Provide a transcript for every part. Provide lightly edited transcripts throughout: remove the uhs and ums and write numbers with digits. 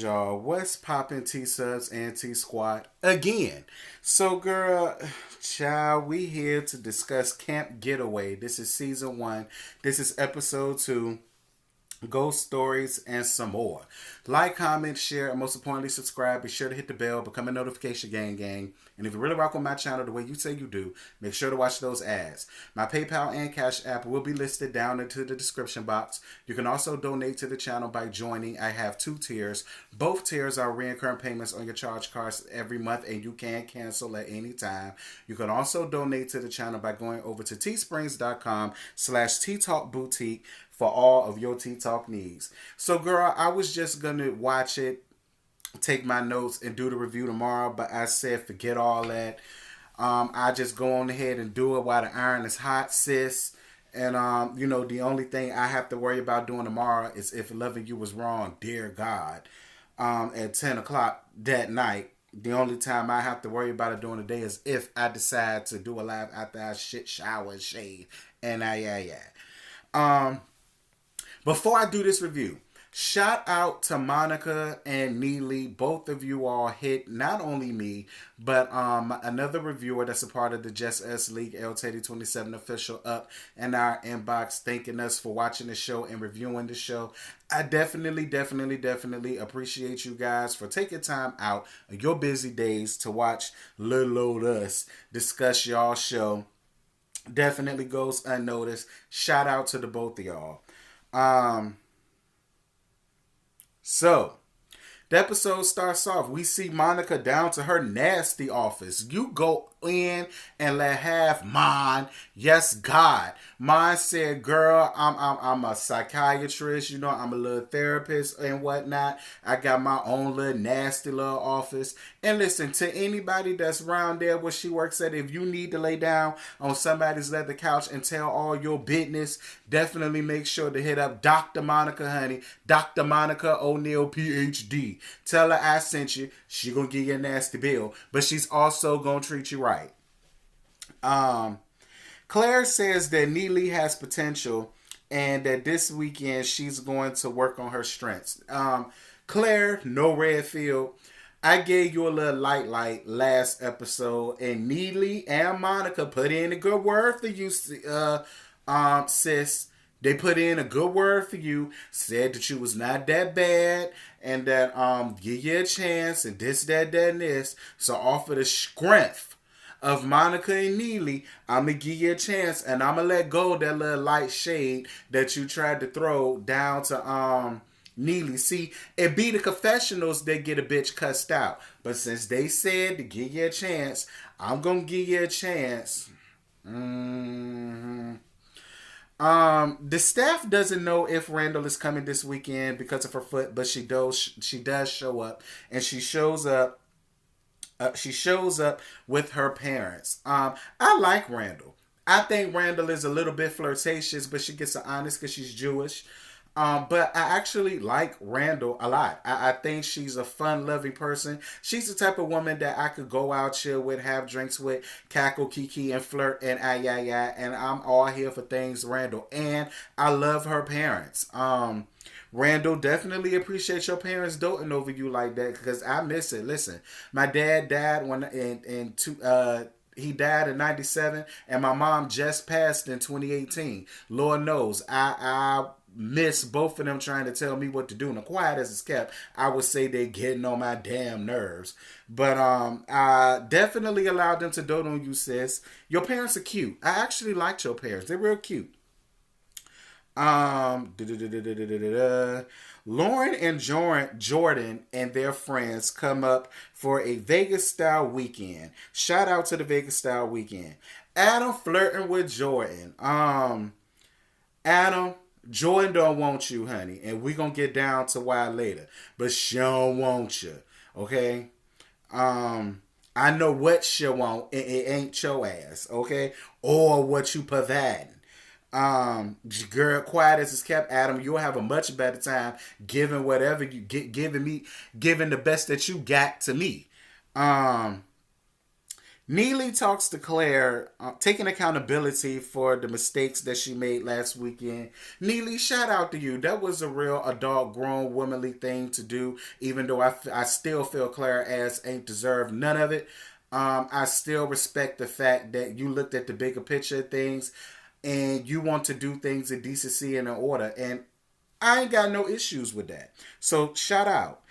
Lord, y'all. What's poppin' T-Subs and T-Squad again? So, girl, child, we here to discuss Camp Getaway. This is season 1. This is episode 2. Ghost stories and some more. Like, comment, share, and most importantly, subscribe. Be sure to hit the bell, become a notification gang. And if you really rock on my channel the way you say you do, make sure to watch those ads. My PayPal and Cash App will be listed down into the description box. You can also donate to the channel by joining. I have 2 tiers. Both tiers are recurring payments on your charge cards every month, and you can cancel at any time. You can also donate to the channel by going over to teesprings.com/teatalkboutique for all of your tea talk needs. So, girl, I was just gonna watch it, take my notes, and do the review tomorrow, but I said forget all that. I just go on ahead and do it while the iron is hot, sis. And the only thing I have to worry about doing tomorrow is if loving you was wrong, dear God, at 10 o'clock that night. The only time I have to worry about it during the day is if I decide to do a live after I shit, shower, and shave. And before I do this review, shout out to Monica and Neely. Both of you all hit not only me, but another reviewer that's a part of the Just Us League, LTD27 official, up in our inbox thanking us for watching the show and reviewing the show. I definitely appreciate you guys for taking time out of your busy days to watch little old us discuss y'all show. Definitely goes unnoticed. Shout out to the both of y'all. So the episode starts off. We see Monica down to her nasty office. You go in and let have mine. Yes, God. Mine said, girl, I'm a psychiatrist, I'm a little therapist and whatnot. I got my own little nasty little office. And listen, to anybody that's around there where she works at, if you need to lay down on somebody's leather couch and tell all your business, definitely make sure to hit up Dr. Monica, honey. Dr. Monica O'Neill, PhD. Tell her I sent you. She gonna give you a nasty bill, but she's also gonna treat you right. Claire says that Neely has potential and that this weekend she's going to work on her strengths. Claire, no Redfield. I gave you a little light last episode, and Neely and Monica put in a good word for you, sis. They put in a good word for you, said that you was not that bad, and that give you a chance, and this, that, and this. So off of the strength of Monica and Neely, I'm going to give you a chance, and I'm going to let go of that little light shade that you tried to throw down to Neely. See, it be the confessionals that get a bitch cussed out. But since they said to give you a chance, I'm going to give you a chance. The staff doesn't know if Randall is coming this weekend because of her foot, but she does show up, and she shows up with her parents. I like Randall. I think Randall is a little bit flirtatious, but she gets an honest because she's Jewish. But I actually like Randall a lot. I think she's a fun-loving person. She's the type of woman that I could go out, chill with, have drinks with, cackle, kiki, and flirt, and and I'm all here for things Randall. And I love her parents. Randall, definitely appreciate your parents doting over you like that, because I miss it. Listen, my dad died he died in 97, and my mom just passed in 2018. Lord knows, I miss both of them trying to tell me what to do. And quiet as it's kept, I would say they're getting on my damn nerves. But I definitely allowed them to dote on you, sis. Your parents are cute. I actually liked your parents. They're real cute. Lauren and Jordan and their friends come up for a Vegas style weekend. Shout out to the Vegas style weekend. Adam flirting with Jordan. Adam, Jordan don't want you, honey, and we gonna get down to why later. But she don't want you, okay? I know what she want. It ain't your ass, okay? Or what you providing. Girl, quiet as it's kept, Adam, you'll have a much better time giving whatever you giving the best that you got to me. Neely talks to Claire, taking accountability for the mistakes that she made last weekend. Neely, shout out to you. That was a real adult, grown, womanly thing to do, even though I still feel Claire ass ain't deserved none of it. I still respect the fact that you looked at the bigger picture of things and you want to do things in decency and in order. And I ain't got no issues with that. So, shout out.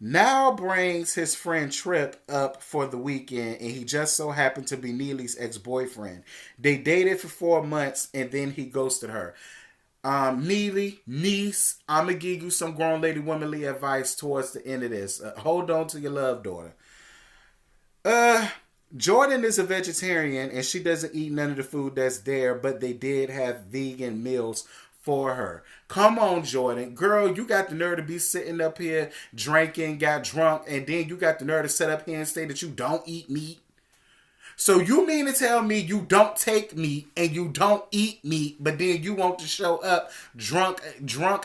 Now brings his friend Tripp up for the weekend, and he just so happened to be Neely's ex-boyfriend. They dated for 4 months, and then he ghosted her. Neely, niece, I'm going to give you some grown lady womanly advice towards the end of this. Hold on to your love, daughter. Jordan is a vegetarian, and she doesn't eat none of the food that's there, but they did have vegan meals for her. Come on, Jordan. Girl, you got the nerve to be sitting up here drinking, got drunk, and then you got the nerve to sit up here and say that you don't eat meat. So you mean to tell me you don't take meat and you don't eat meat, but then you want to show up drunk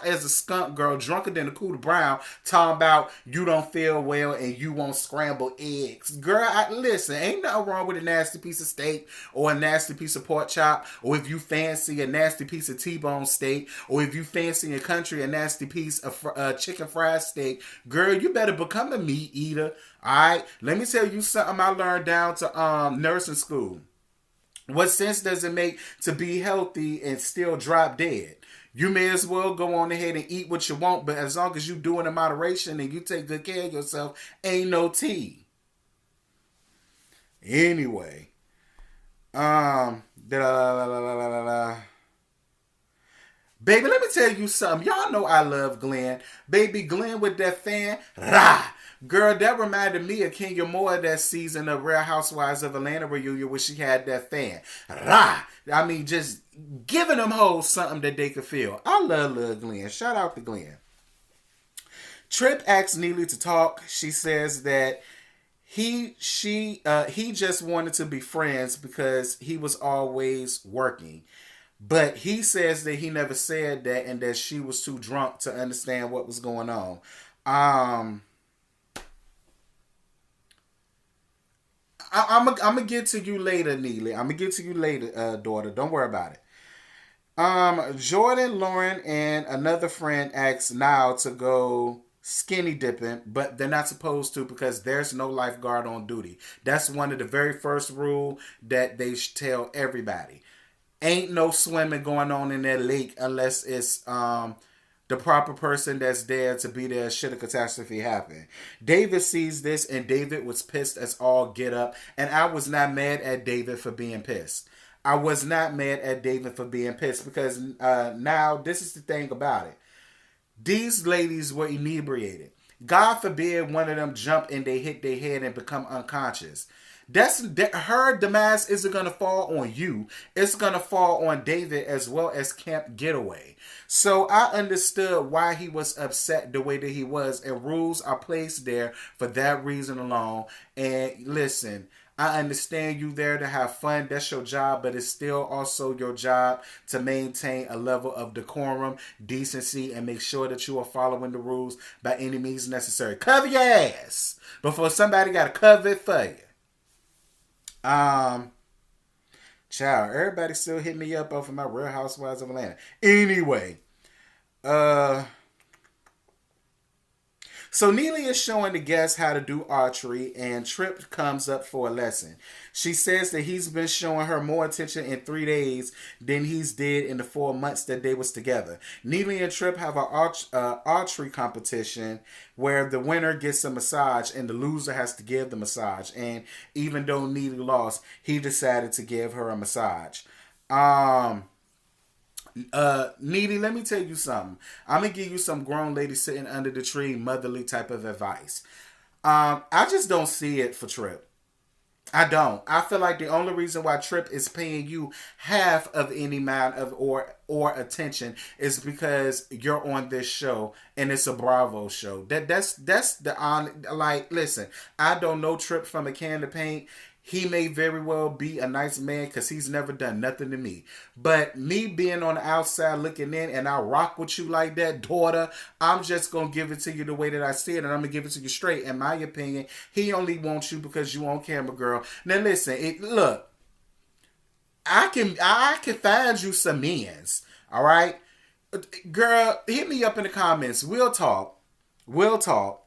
as a skunk girl, drunker than a Cooter Brown, talking about you don't feel well and you want scrambled eggs. Girl, listen, ain't nothing wrong with a nasty piece of steak or a nasty piece of pork chop, or if you fancy a nasty piece of T-bone steak, or if you fancy a country a nasty piece of chicken fried steak. Girl, you better become a meat eater. Alright, let me tell you something I learned down to nursing school. What sense does it make to be healthy and still drop dead? You may as well go on ahead and eat what you want, but as long as you do it in moderation and you take good care of yourself, ain't no tea. Anyway. Baby, let me tell you something. Y'all know I love Glenn. Baby Glenn with that fan. Rah! Girl, that reminded me of Kenya Moore that season of Real Housewives of Atlanta reunion where she had that fan. Rah! I mean, just giving them hoes something that they could feel. I love Glenn. Shout out to Glenn. Tripp asks Neely to talk. She says that he just wanted to be friends because he was always working. But he says that he never said that and that she was too drunk to understand what was going on. I'm gonna get to you later, Neely. I'm gonna get to you later, daughter. Don't worry about it. Jordan, Lauren, and another friend asked Now to go skinny dipping, but they're not supposed to because there's no lifeguard on duty. That's one of the very first rule that they tell everybody. Ain't no swimming going on in that lake unless it's the proper person that's there to be there should a catastrophe happen. David sees this and David was pissed as all get up. And I was not mad at David for being pissed. I was not mad at David for being pissed because now this is the thing about it. These ladies were inebriated. God forbid one of them jump and they hit their head and become unconscious. Her demise isn't going to fall on you. It's going to fall on David as well as Camp Getaway. So I understood why he was upset the way that he was. And rules are placed there for that reason alone. And listen, I understand you there to have fun. That's your job. But it's still also your job to maintain a level of decorum, decency, and make sure that you are following the rules by any means necessary. Cover your ass before somebody got to cover it for you. Child, everybody still hit me up off of my Real Housewives of Atlanta. Anyway, so Neely is showing the guests how to do archery, and Tripp comes up for a lesson. She says that he's been showing her more attention in 3 days than he's did in the 4 months that they was together. Neely and Tripp have an archery competition where the winner gets a massage and the loser has to give the massage. And even though Neely lost, he decided to give her a massage. Neely, let me tell you something. I'm gonna give you some grown lady sitting under the tree, motherly type of advice. I just don't see it for Tripp. I don't. I feel like the only reason why Tripp is paying you half of any amount of or attention is because you're on this show and it's a Bravo show. That's the on. Like, listen, I don't know Tripp from a can of paint. he may very well be a nice man because he's never done nothing to me. But me being on the outside looking in and I rock with you like that, daughter, I'm just going to give it to you the way that I see it, and I'm going to give it to you straight. In my opinion, he only wants you because you on camera, girl. Now listen, look, I can find you some men's, all right? Girl, hit me up in the comments. We'll talk. We'll talk.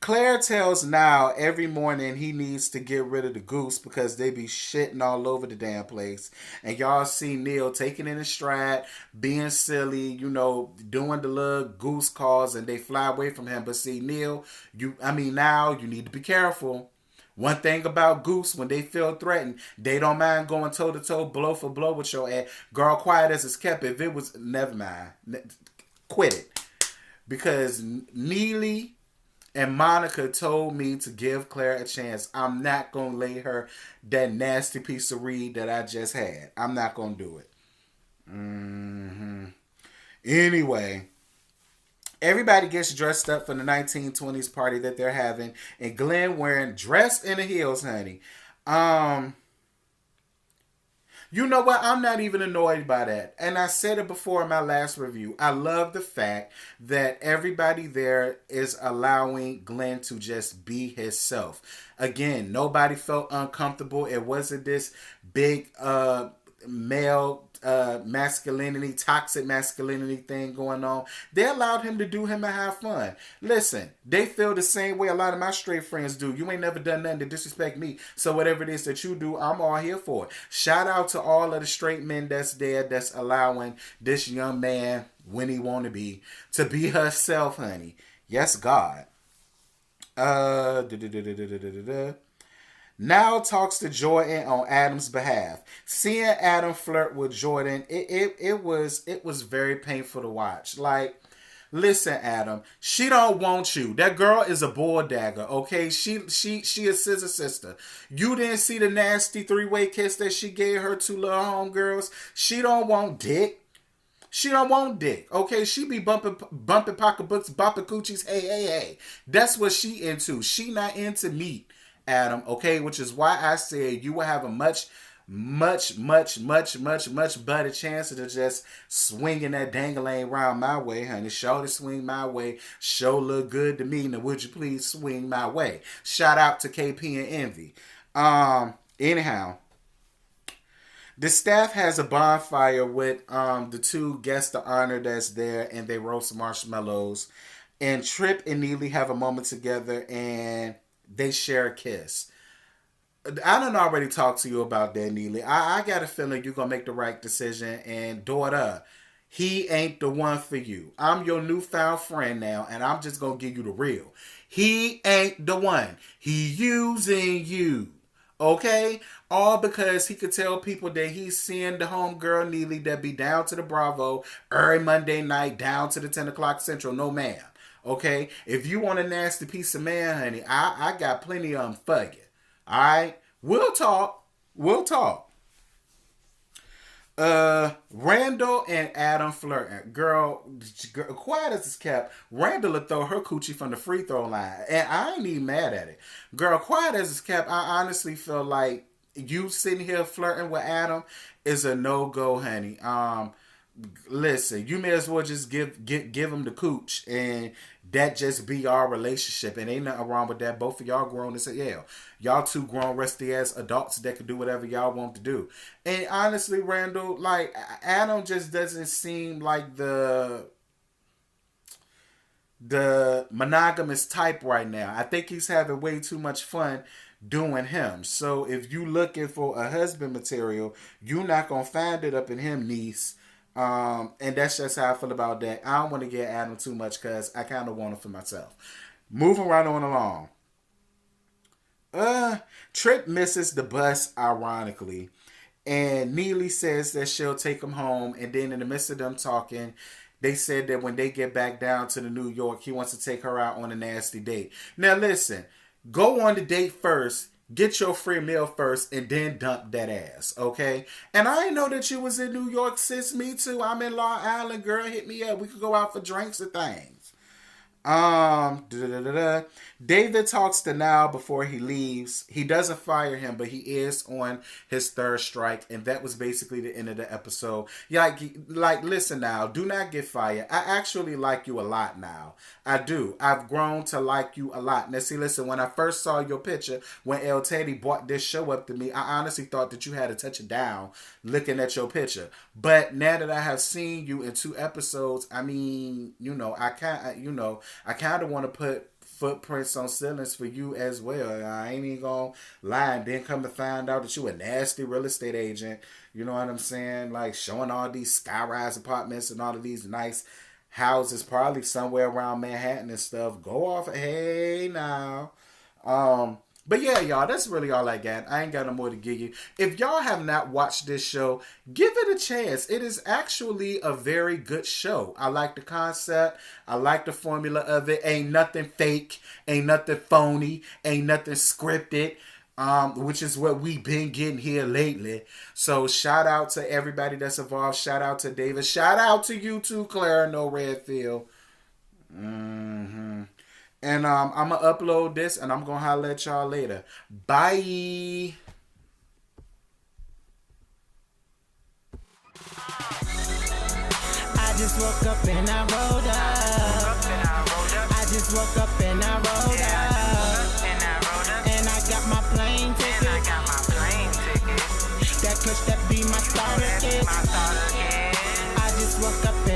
Claire tells Now every morning he needs to get rid of the Goose because they be shitting all over the damn place. And y'all see Neil taking in a stride, being silly, doing the little Goose calls, and they fly away from him. But see, Neil, Now you need to be careful. One thing about Goose, when they feel threatened, they don't mind going toe-to-toe, blow for blow with your ass. Girl, quiet as it's kept. If it was, never mind. Quit it. Because Neely and Monica told me to give Claire a chance. I'm not going to lay her that nasty piece of reed that I just had. I'm not going to do it. Anyway, everybody gets dressed up for the 1920s party that they're having. And Glenn wearing dress in the heels, honey. You know what? I'm not even annoyed by that. And I said it before in my last review. I love the fact that everybody there is allowing Glenn to just be himself. Again, nobody felt uncomfortable. It wasn't this big male masculinity, toxic masculinity thing going on. They allowed him to do him and have fun. Listen, they feel the same way a lot of my straight friends do. You ain't never done nothing to disrespect me, so whatever it is that you do, I'm all here for it. Shout out to all of the straight men that's there, that's allowing this young man, when he want to be herself, honey. Yes, God. Now talks to Jordan on Adam's behalf. Seeing Adam flirt with Jordan, it was very painful to watch. Like, listen, Adam, she don't want you. That girl is a bull dagger, okay? She a scissor sister. You didn't see the nasty three-way kiss that she gave her two little homegirls. She don't want dick. She don't want dick, okay? She be bumping pocketbooks, bumping coochies, hey. That's what she into. She not into meat, Adam, okay? Which is why I said you will have a much better chance of just swinging that dangling around my way, honey. Show to swing my way. Show look good to me. Now, would you please swing my way? Shout out to KP and Envy. Anyhow, the staff has a bonfire with the two guests of honor that's there, and they roast marshmallows. And Tripp and Neely have a moment together, and they share a kiss. I done already talked to you about that, Neely. I got a feeling you're going to make the right decision. And daughter, he ain't the one for you. I'm your newfound friend now, and I'm just going to give you the real. He ain't the one. He using you. Okay? All because he could tell people that he's seeing the homegirl Neely that be down to the Bravo every Monday night, down to the 10 o'clock Central. No, ma'am. Okay? If you want a nasty piece of man, honey, I got plenty of them for you. Alright? We'll talk. Randall and Adam flirting. Girl, quiet as it's kept. Randall will throw her coochie from the free throw line. And I ain't even mad at it. Girl, quiet as it's kept. I honestly feel like you sitting here flirting with Adam is a no-go, honey. Listen, you may as well just give him the cooch, and that just be our relationship. And ain't nothing wrong with that. Both of y'all grown as hell. Y'all two grown, rusty ass adults that can do whatever y'all want to do. And honestly, Randall, like, Adam just doesn't seem like the monogamous type right now. I think he's having way too much fun doing him. So if you looking for a husband material, you're not gonna find it up in him, niece. And that's just how I feel about that. I don't want to get Adam too much because I kind of want it for myself. Moving right on along. Tripp misses the bus, ironically. And Neely says that she'll take him home. And then in the midst of them talking, they said that when they get back down to the New York, he wants to take her out on a nasty date. Now listen, go on the date first. Get your free meal first and then dump that ass, okay? And I didn't know that you was in New York, sis. Me too. I'm in Long Island, girl. Hit me up. We could go out for drinks and things. David talks to Now before he leaves. He doesn't fire him, but he is on his third strike, and that was basically the end of the episode. Yeah, like listen now, do not get fired. I actually like you a lot now. I do. I've grown to like you a lot. Now see, listen, when I first saw your picture, when El Teddy brought this show up to me, I honestly thought that you had to touch it down looking at your picture. But now that I have seen you in 2 episodes, I mean, I kind of want to put footprints on ceilings for you as well. I ain't even gonna lie, and then come to find out that you a nasty real estate agent. You know what I'm saying? Like showing all these skyrise apartments and all of these nice houses, probably somewhere around Manhattan and stuff. Go off, hey now. But yeah, y'all, that's really all I got. I ain't got no more to give you. If y'all have not watched this show, give it a chance. It is actually a very good show. I like the concept. I like the formula of it. Ain't nothing fake. Ain't nothing phony. Ain't nothing scripted. Which is what we've been getting here lately. So shout out to everybody that's involved. Shout out to David. Shout out to you too, Clara No Redfield. And I'm going to upload this and I'm going to holler at y'all later. Bye. I just woke up and I rolled up. I just woke up and I rolled up. And I got my plane ticket. That push that be my starter kit. I just woke up